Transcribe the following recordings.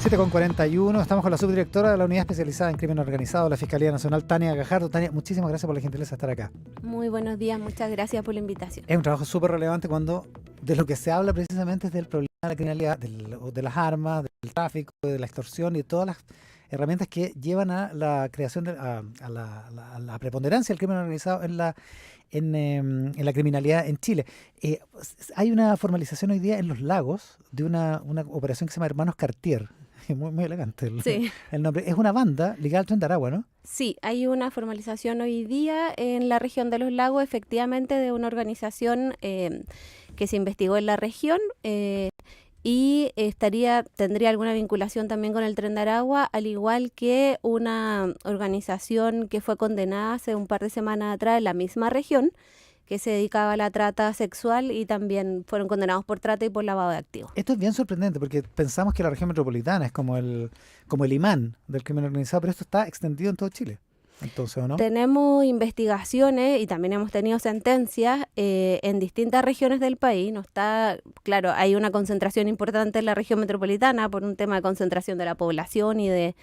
7:41, estamos con la subdirectora de la Unidad Especializada en Crimen Organizado de la Fiscalía Nacional, Tania Gajardo. Tania, muchísimas gracias por la gentileza de estar acá. Muy buenos días, muchas gracias por la invitación. Es un trabajo súper relevante cuando de lo que se habla precisamente es del problema de la criminalidad, de las armas, del tráfico, de la extorsión y de todas las herramientas que llevan a la creación, a la preponderancia del crimen organizado en la criminalidad en Chile. Hay una formalización hoy día en Los Lagos de una operación que se llama Hermanos Cartier. Muy elegante Sí. el nombre. Es una banda ligada al Tren de Aragua, ¿no? Sí, hay una formalización hoy día en la región de Los Lagos, efectivamente, de una organización que se investigó en la región y tendría alguna vinculación también con el Tren de Aragua, al igual que una organización que fue condenada hace un par de semanas atrás en la misma región, que se dedicaba a la trata sexual y también fueron condenados por trata y por lavado de activos. Esto es bien sorprendente porque pensamos que la región metropolitana es como el imán del crimen organizado, pero esto está extendido en todo Chile. Entonces, ¿o no? Tenemos investigaciones y también hemos tenido sentencias en distintas regiones del país. No está, claro, hay una concentración importante en la región metropolitana por un tema de concentración de la población y de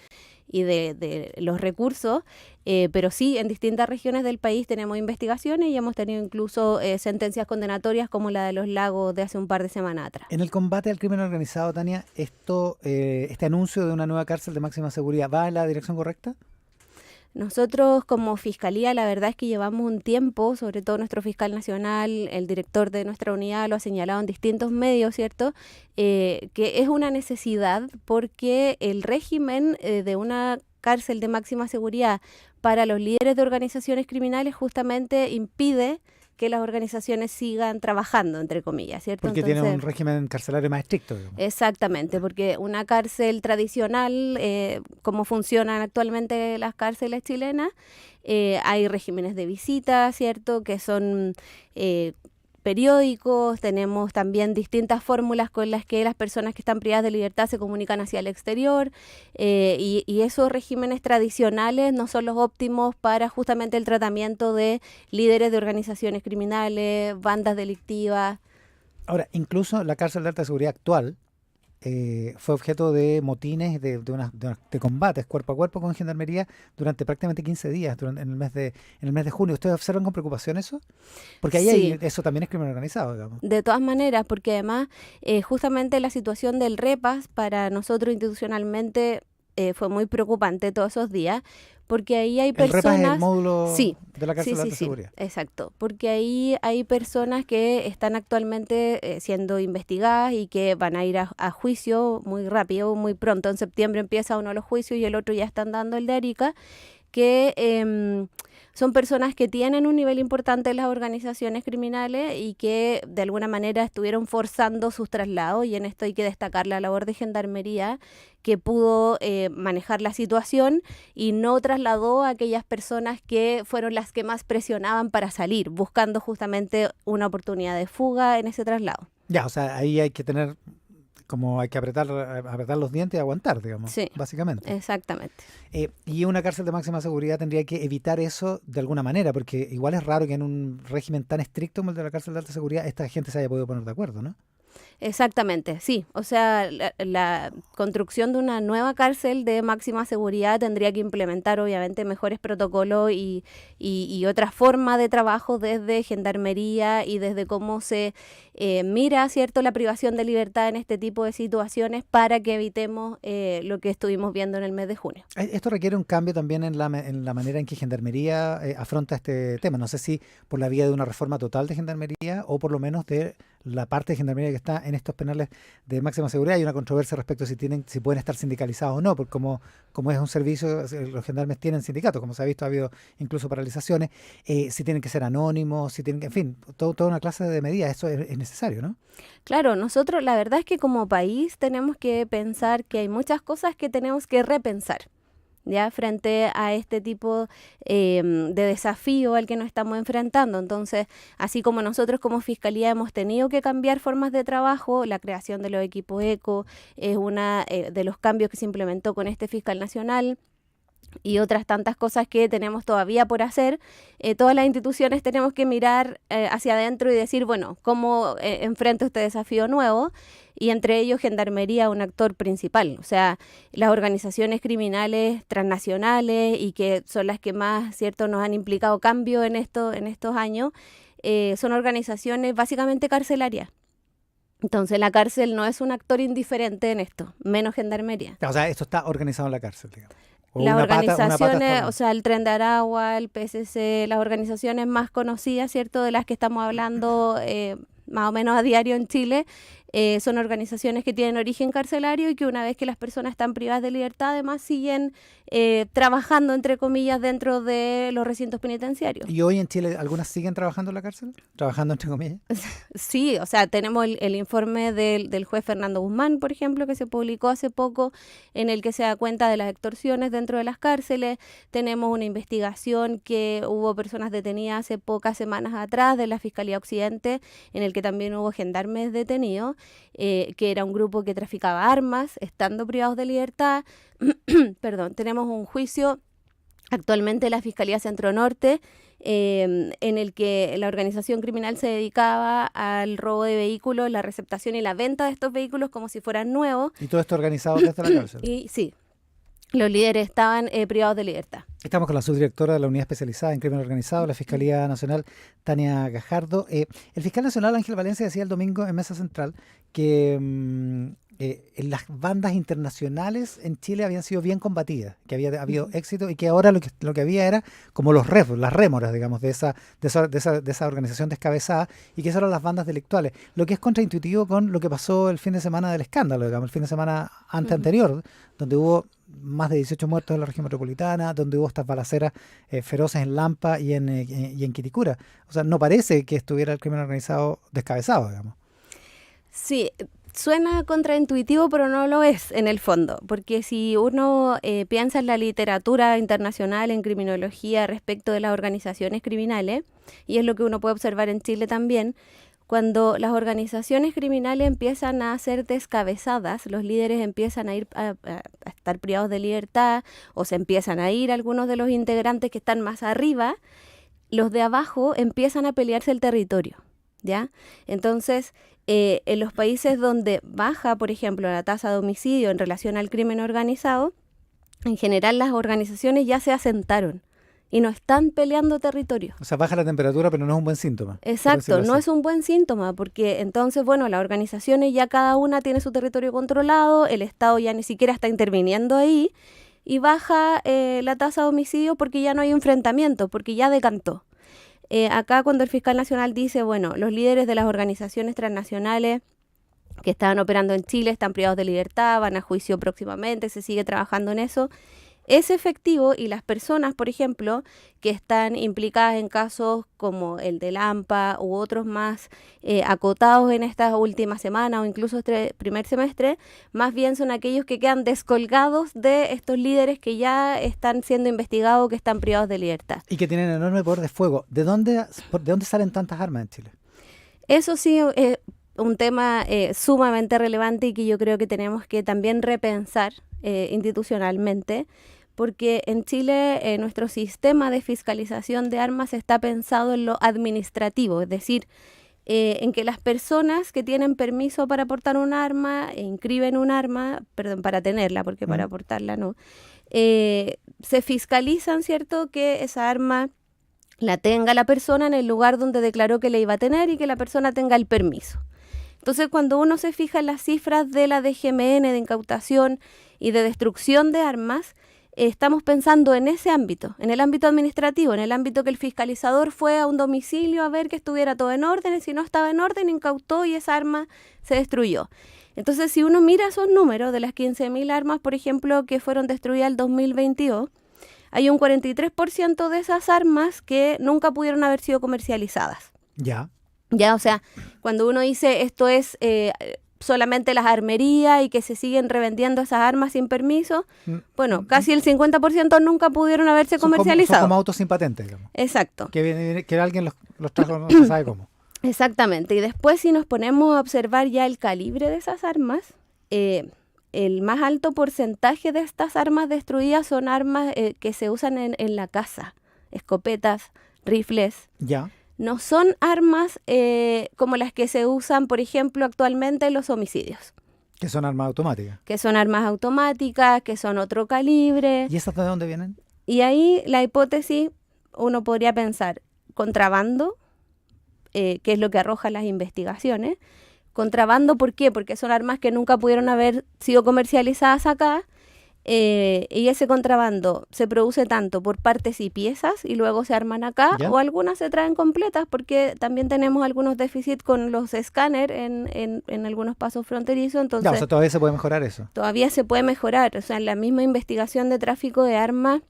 los recursos, pero sí, en distintas regiones del país tenemos investigaciones y hemos tenido incluso sentencias condenatorias como la de Los Lagos de hace un par de semanas atrás. En el combate al crimen organizado, Tania, este anuncio de una nueva cárcel de máxima seguridad, ¿va en la dirección correcta? Nosotros como Fiscalía, la verdad es que llevamos un tiempo, sobre todo nuestro fiscal nacional, el director de nuestra unidad lo ha señalado en distintos medios, ¿cierto? Que es una necesidad porque el régimen de una cárcel de máxima seguridad para los líderes de organizaciones criminales justamente impide que las organizaciones sigan trabajando, entre comillas, ¿cierto? Porque Entonces, tiene un régimen carcelario más estricto, digamos. Exactamente, porque una cárcel tradicional, como funcionan actualmente las cárceles chilenas, hay regímenes de visita, ¿cierto?, que son periódicos, tenemos también distintas fórmulas con las que las personas que están privadas de libertad se comunican hacia el exterior y esos regímenes tradicionales no son los óptimos para justamente el tratamiento de líderes de organizaciones criminales, bandas delictivas. Ahora, incluso la cárcel de alta seguridad actual fue objeto de motines, de combates cuerpo a cuerpo con gendarmería durante prácticamente 15 días en el mes de junio. ¿Ustedes observan con preocupación eso? Porque ahí Sí. eso también es crimen organizado, digamos. De todas maneras, porque además justamente la situación del REPAS para nosotros institucionalmente fue muy preocupante todos esos días, porque ahí hay personas... ¿El REPAS es el módulo Sí, de la cárcel de alta sí, seguridad? exacto, porque ahí hay personas que están actualmente siendo investigadas y que van a ir a juicio muy rápido, muy pronto. En septiembre empieza uno de los juicios y el otro ya están dando el de Arica, que son personas que tienen un nivel importante en las organizaciones criminales y que de alguna manera estuvieron forzando sus traslados, y en esto hay que destacar la labor de Gendarmería, que pudo manejar la situación y no trasladó a aquellas personas que fueron las que más presionaban para salir, buscando justamente una oportunidad de fuga en ese traslado. Ya, o sea, ahí hay que tener, como hay que apretar los dientes y aguantar, digamos, Sí, básicamente. exactamente. Y una cárcel de máxima seguridad tendría que evitar eso de alguna manera, porque igual es raro que en un régimen tan estricto como el de la cárcel de alta seguridad esta gente se haya podido poner de acuerdo, ¿no? Exactamente, sí. O sea, la construcción de una nueva cárcel de máxima seguridad tendría que implementar obviamente mejores protocolos y otra forma de trabajo desde Gendarmería y desde cómo se mira, ¿cierto?, la privación de libertad en este tipo de situaciones para que evitemos lo que estuvimos viendo en el mes de junio. Esto requiere un cambio también en la manera en que Gendarmería afronta este tema. No sé si por la vía de una reforma total de Gendarmería o por lo menos de la parte de Gendarmería que está en estos penales de máxima seguridad. Hay una controversia respecto a si pueden estar sindicalizados o no, porque como es un servicio, los gendarmes tienen sindicatos, como se ha visto, ha habido incluso paralizaciones, si tienen que ser anónimos, si tienen que, en fin, toda una clase de medidas. Eso es necesario, ¿no? Claro, nosotros la verdad es que como país tenemos que pensar que hay muchas cosas que tenemos que repensar, ¿ya?, frente a este tipo de desafío al que nos estamos enfrentando. Entonces, así como nosotros como Fiscalía hemos tenido que cambiar formas de trabajo, la creación de los equipos ECO es una de los cambios que se implementó con este fiscal nacional. y otras tantas cosas que tenemos todavía por hacer. Todas las instituciones tenemos que mirar hacia adentro y decir, bueno, ¿cómo enfrento este desafío nuevo? Y entre ellos Gendarmería, un actor principal. O sea, las organizaciones criminales transnacionales y que son las que más, ¿cierto?, nos han implicado cambio en estos años, son organizaciones básicamente carcelarias. Entonces la cárcel no es un actor indiferente en esto, menos Gendarmería. O sea, esto está organizado en la cárcel, digamos. O Las una pata organizaciones, está... o sea, el Tren de Aragua, el PSC, las organizaciones más conocidas, ¿cierto?, de las que estamos hablando más o menos a diario en Chile, son organizaciones que tienen origen carcelario y que una vez que las personas están privadas de libertad, además siguen trabajando, entre comillas, dentro de los recintos penitenciarios. ¿Y hoy en Chile algunas siguen trabajando en la cárcel? ¿Trabajando entre comillas? Sí, o sea, tenemos el informe del juez Fernando Guzmán, por ejemplo, que se publicó hace poco, en el que se da cuenta de las extorsiones dentro de las cárceles. Tenemos una investigación que hubo personas detenidas hace pocas semanas atrás de la Fiscalía Occidente, en el que también hubo gendarmes detenidos, que era un grupo que traficaba armas, estando privados de libertad. Perdón, tenemos un juicio actualmente en la Fiscalía Centro Norte, en el que la organización criminal se dedicaba al robo de vehículos, la receptación y la venta de estos vehículos como si fueran nuevos. ¿Y todo esto organizado desde la cárcel? Y sí, los líderes estaban privados de libertad. Estamos con la subdirectora de la Unidad Especializada en Crimen Organizado, la Fiscalía Nacional, Tania Gajardo. El fiscal nacional Ángel Valencia decía el domingo en Mesa Central que en las bandas internacionales en Chile habían sido bien combatidas, que había habido éxito y que ahora lo que había era como las rémoras, digamos, de esa organización descabezada, y que esas eran las bandas delictuales. Lo que es contraintuitivo con lo que pasó el fin de semana del escándalo, digamos, el fin de semana anterior, donde hubo más de 18 muertos en la región metropolitana, donde hubo estas balaceras feroces en Lampa y en Quilicura. O sea, no parece que estuviera el crimen organizado descabezado, digamos. Sí, suena contraintuitivo, pero no lo es en el fondo, porque si uno piensa en la literatura internacional, en criminología respecto de las organizaciones criminales, y es lo que uno puede observar en Chile también, cuando las organizaciones criminales empiezan a ser descabezadas, los líderes empiezan a ir a estar privados de libertad, o se empiezan a ir algunos de los integrantes que están más arriba, los de abajo empiezan a pelearse el territorio, ¿ya? Entonces, en los países donde baja, por ejemplo, la tasa de homicidio en relación al crimen organizado, en general las organizaciones ya se asentaron y no están peleando territorio. O sea, baja la temperatura, pero no es un buen síntoma. Exacto, no es un buen síntoma, porque entonces, bueno, las organizaciones ya cada una tiene su territorio controlado, el Estado ya ni siquiera está interviniendo ahí, y baja la tasa de homicidio porque ya no hay enfrentamiento, porque ya decantó. Acá cuando el fiscal nacional dice, bueno, los líderes de las organizaciones transnacionales que estaban operando en Chile están privados de libertad, van a juicio próximamente, se sigue trabajando en eso, es efectivo, y las personas, por ejemplo, que están implicadas en casos como el de Lampa u otros más acotados en estas últimas semanas o incluso este primer semestre, más bien son aquellos que quedan descolgados de estos líderes que ya están siendo investigados, que están privados de libertad. Y que tienen enorme poder de fuego. ¿De dónde salen tantas armas en Chile? Eso sí es un tema sumamente relevante y que yo creo que tenemos que también repensar institucionalmente, porque en Chile nuestro sistema de fiscalización de armas está pensado en lo administrativo, es decir, en que las personas que tienen permiso para portar un arma, inscriben un arma, perdón, para tenerla, porque para portarla no, se fiscalizan, ¿cierto?, que esa arma la tenga la persona en el lugar donde declaró que la iba a tener y que la persona tenga el permiso. Entonces, cuando uno se fija en las cifras de la DGMN de incautación y de destrucción de armas, estamos pensando en ese ámbito, en el ámbito administrativo, en el ámbito que el fiscalizador fue a un domicilio a ver que estuviera todo en orden, y si no estaba en orden, incautó y esa arma se destruyó. Entonces, si uno mira esos números de las 15.000 armas, por ejemplo, que fueron destruidas el 2022, hay un 43% de esas armas que nunca pudieron haber sido comercializadas. Ya, o sea, cuando uno dice esto es solamente las armerías y que se siguen revendiendo esas armas sin permiso, bueno, casi el 50% nunca pudieron haberse comercializado. Son como autos sin patente, digamos. Exacto. Que alguien los trajo, no se sabe cómo. Exactamente. Y después, si nos ponemos a observar ya el calibre de esas armas, el más alto porcentaje de estas armas destruidas son armas que se usan en la caza, escopetas, rifles. Ya. No son armas como las que se usan, por ejemplo, actualmente en los homicidios. Que son armas automáticas. Que son armas automáticas, que son otro calibre. ¿Y esas de dónde vienen? Y ahí la hipótesis, uno podría pensar, contrabando, que es lo que arrojan las investigaciones. Contrabando, ¿por qué? Porque son armas que nunca pudieron haber sido comercializadas acá. Y ese contrabando se produce tanto por partes y piezas y luego se arman acá, ¿Ya? o algunas se traen completas porque también tenemos algunos déficits con los escáneres en algunos pasos fronterizos, entonces Ya, o sea, todavía se puede mejorar eso. todavía se puede mejorar. O sea, en la misma investigación de tráfico de armas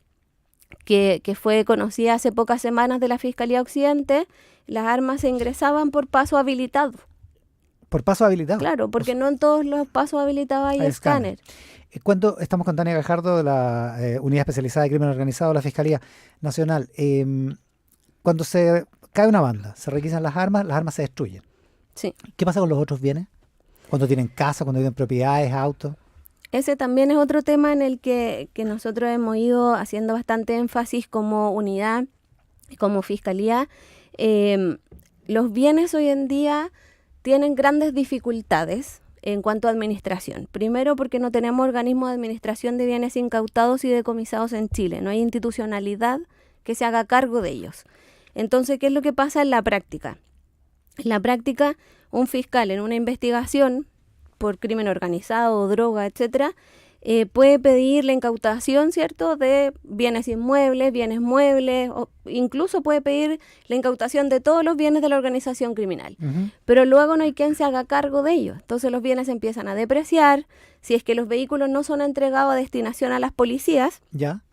que fue conocida hace pocas semanas de la Fiscalía Occidente, las armas se ingresaban por paso habilitado. Por paso habilitado. Claro, porque no en todos los pasos habilitados hay Hay escáner. Cuando estamos con Tania Gajardo de la Unidad Especializada de Crimen Organizado de la Fiscalía Nacional, cuando se cae una banda, se requisan las armas se destruyen. Sí. ¿Qué pasa con los otros bienes? Cuando tienen casa, cuando tienen propiedades, autos. Ese también es otro tema en el que nosotros hemos ido haciendo bastante énfasis como unidad, como fiscalía. Los bienes hoy en día tienen grandes dificultades en cuanto a administración. Primero porque no tenemos organismos de administración de bienes incautados y decomisados en Chile. No hay institucionalidad que se haga cargo de ellos. Entonces, ¿qué es lo que pasa en la práctica? En la práctica, un fiscal en una investigación por crimen organizado, droga, etcétera, puede pedir la incautación, ¿cierto?, de bienes inmuebles, bienes muebles, o incluso puede pedir la incautación de todos los bienes de la organización criminal. Pero luego no hay quien se haga cargo de ellos. Entonces los bienes empiezan a depreciar. Si es que los vehículos no son entregados a destinación a las policías, ¿Ya?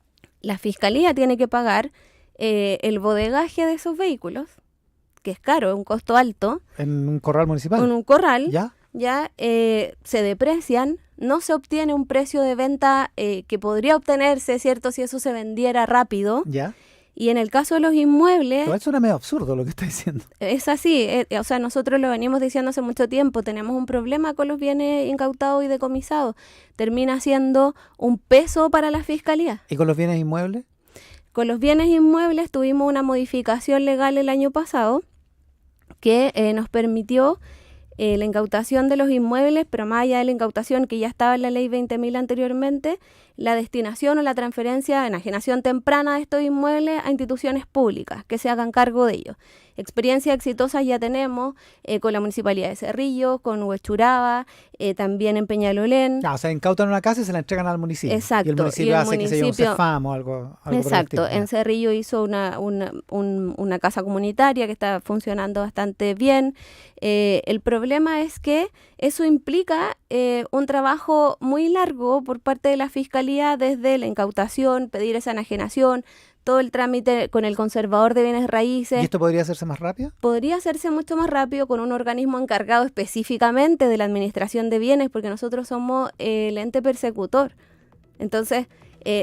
la fiscalía tiene que pagar el bodegaje de esos vehículos, que es caro, es un costo alto, En un corral municipal. con un corral. ¿Ya? Se deprecian, no se obtiene un precio de venta que podría obtenerse, ¿cierto?, si eso se vendiera rápido. ¿Ya? Y en el caso de los inmuebles, Igual suena medio absurdo lo que está diciendo. es así. O sea, nosotros lo venimos diciendo hace mucho tiempo, tenemos un problema con los bienes incautados y decomisados. Termina siendo un peso para la fiscalía. ¿Y con los bienes inmuebles? Con los bienes inmuebles tuvimos una modificación legal el año pasado que nos permitió la incautación de los inmuebles, pero más allá de la incautación que ya estaba en la ley 20.000 anteriormente, la destinación o la transferencia, enajenación temprana de estos inmuebles a instituciones públicas que se hagan cargo de ellos. Experiencias exitosas ya tenemos con la Municipalidad de Cerrillo, con Huechuraba, también en Peñalolén. O sea, incautan una casa y se la entregan al municipio. Exacto. Y el municipio hace que se llame un CEFAM o algo por el Exacto. estilo. En Cerrillo hizo una casa comunitaria que está funcionando bastante bien. El problema es que eso implica un trabajo muy largo por parte de la Fiscalía desde la incautación, pedir esa enajenación, todo el trámite con el conservador de bienes raíces. ¿Y esto podría hacerse más rápido? Podría hacerse mucho más rápido con un organismo encargado específicamente de la administración de bienes, porque nosotros somos el ente persecutor. Entonces,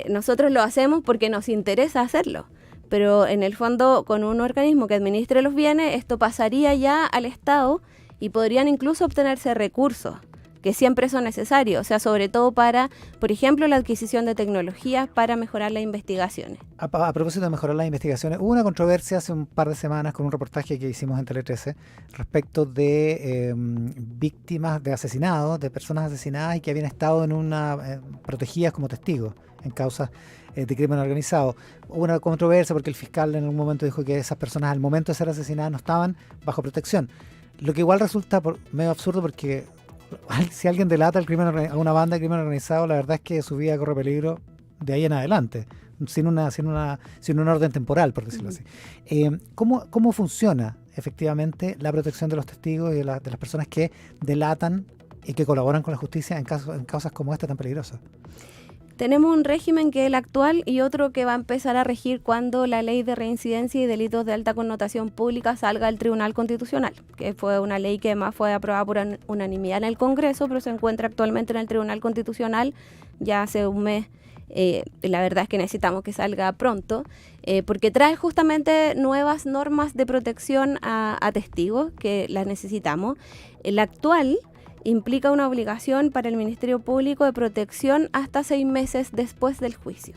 nosotros lo hacemos porque nos interesa hacerlo. Pero en el fondo, con un organismo que administre los bienes, esto pasaría ya al Estado y podrían incluso obtenerse recursos que siempre son necesarios, o sea, sobre todo para, por ejemplo, la adquisición de tecnologías para mejorar las investigaciones. A propósito de mejorar las investigaciones, hubo una controversia hace un par de semanas con un reportaje que hicimos en Tele 13 respecto de víctimas de asesinados, de personas asesinadas y que habían estado en protegidas como testigos en causas de crimen organizado. Hubo una controversia porque el fiscal en un momento dijo que esas personas al momento de ser asesinadas no estaban bajo protección, lo que igual resulta medio absurdo porque si alguien delata a una banda de crimen organizado, la verdad es que su vida corre peligro de ahí en adelante, sin un orden temporal, por decirlo así. ¿Cómo funciona efectivamente la protección de los testigos y de las personas que delatan y que colaboran con la justicia en causas como esta tan peligrosas? Tenemos un régimen que es el actual y otro que va a empezar a regir cuando la ley de reincidencia y delitos de alta connotación pública salga del Tribunal Constitucional, que fue una ley que además fue aprobada por unanimidad en el Congreso, pero se encuentra actualmente en el Tribunal Constitucional ya hace un mes. La verdad es que necesitamos que salga pronto, porque trae justamente nuevas normas de protección a testigos que las necesitamos. El actual implica una obligación para el Ministerio Público de protección hasta 6 meses después del juicio.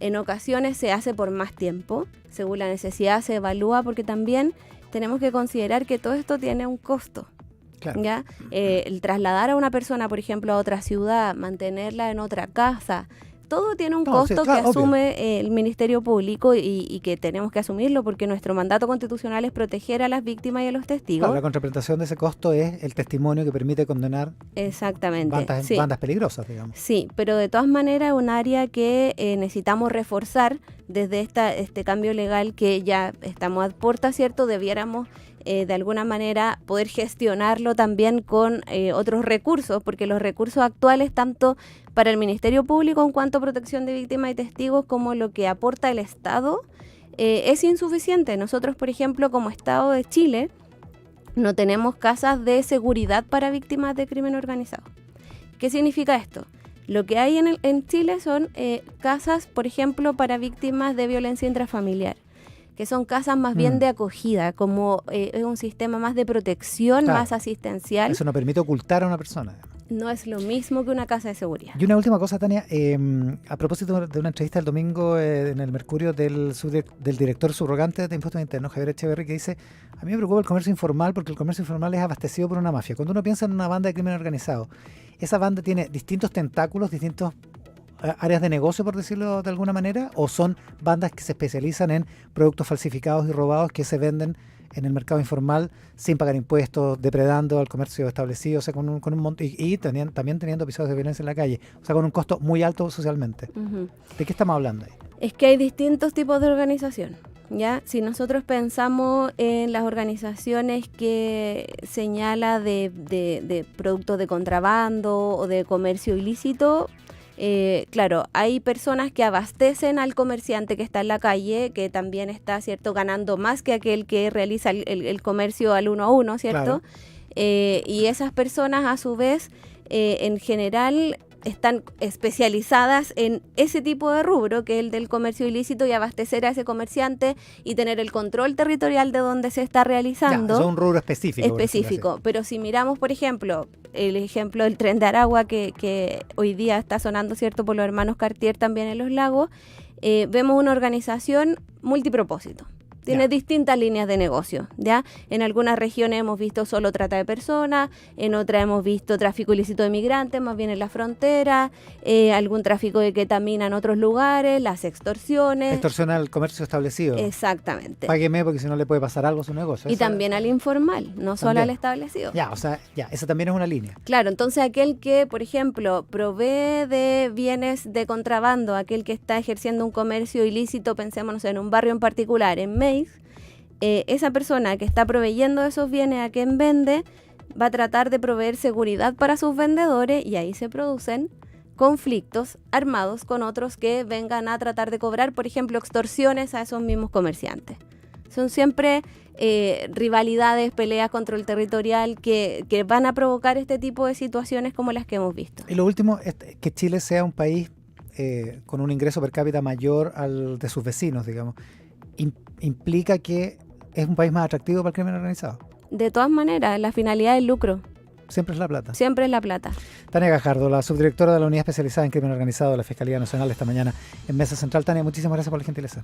En ocasiones se hace por más tiempo, según la necesidad se evalúa, porque también tenemos que considerar que todo esto tiene un costo. Claro. ¿Ya? El trasladar a una persona, por ejemplo, a otra ciudad, mantenerla en otra casa, todo tiene un costo claro, que asume el Ministerio Público y que tenemos que asumirlo porque nuestro mandato constitucional es proteger a las víctimas y a los testigos. Claro, la contraprestación de ese costo es el testimonio que permite condenar Exactamente, bandas peligrosas, digamos. Sí, pero de todas maneras es un área que necesitamos reforzar desde este cambio legal que ya estamos a puerta, ¿cierto? Debiéramos de alguna manera poder gestionarlo también con otros recursos, porque los recursos actuales, tanto para el Ministerio Público en cuanto a protección de víctimas y testigos, como lo que aporta el Estado, es insuficiente. Nosotros, por ejemplo, como Estado de Chile, no tenemos casas de seguridad para víctimas de crimen organizado. ¿Qué significa esto? Lo que hay en Chile son casas, por ejemplo, para víctimas de violencia intrafamiliar, que son casas más bien de acogida, como es un sistema más de protección, Claro. más asistencial. Eso no permite ocultar a una persona. No es lo mismo que una casa de seguridad. Y una última cosa, Tania, a propósito de una entrevista el domingo en el Mercurio del director subrogante de Impuestos Internos, Javier Echeverry, que dice: a mí me preocupa el comercio informal porque el comercio informal es abastecido por una mafia. Cuando uno piensa en una banda de crimen organizado, esa banda tiene distintos tentáculos, distintos áreas de negocio, por decirlo de alguna manera, o son bandas que se especializan en productos falsificados y robados que se venden en el mercado informal sin pagar impuestos, depredando al comercio establecido, o sea, con un monto y también teniendo episodios de violencia en la calle, o sea, con un costo muy alto socialmente. Uh-huh. ¿De qué estamos hablando ahí? Es que hay distintos tipos de organización, ¿ya? Si nosotros pensamos en las organizaciones que señala de productos de contrabando o de comercio ilícito, claro, hay personas que abastecen al comerciante que está en la calle, que también está, ¿cierto?, ganando más que aquel que realiza el comercio al 1 a 1, ¿cierto? Claro. Y esas personas, a su vez, en general, están especializadas en ese tipo de rubro, que es el del comercio ilícito, y abastecer a ese comerciante y tener el control territorial de donde se está realizando. Ya, es un rubro específico. Pero si miramos, por ejemplo, el ejemplo del Tren de Aragua, que hoy día está sonando, ¿cierto?, por los hermanos Cartier también en Los Lagos, vemos una organización multipropósito. Tiene distintas líneas de negocio, ¿ya? En algunas regiones hemos visto solo trata de personas, en otras hemos visto tráfico ilícito de migrantes, más bien en la frontera, algún tráfico de ketamina en otros lugares, las extorsiones. Extorsión al comercio establecido. Exactamente. Págueme porque si no le puede pasar algo a su negocio. Y también al informal, no solo al establecido. Esa también es una línea. Claro, entonces aquel que, por ejemplo, provee de bienes de contrabando, aquel que está ejerciendo un comercio ilícito, pensémonos en un barrio en particular, en Meix, esa persona que está proveyendo esos bienes a quien vende va a tratar de proveer seguridad para sus vendedores y ahí se producen conflictos armados con otros que vengan a tratar de cobrar, por ejemplo, extorsiones a esos mismos comerciantes. Son siempre rivalidades, peleas contra el territorial que van a provocar este tipo de situaciones como las que hemos visto. Y lo último es que Chile sea un país con un ingreso per cápita mayor al de sus vecinos, digamos. Implica que es un país más atractivo para el crimen organizado. De todas maneras, la finalidad del lucro. Siempre es la plata. Siempre es la plata. Tania Gajardo, la subdirectora de la Unidad Especializada en Crimen Organizado de la Fiscalía Nacional, esta mañana en Mesa Central. Tania, muchísimas gracias por la gentileza.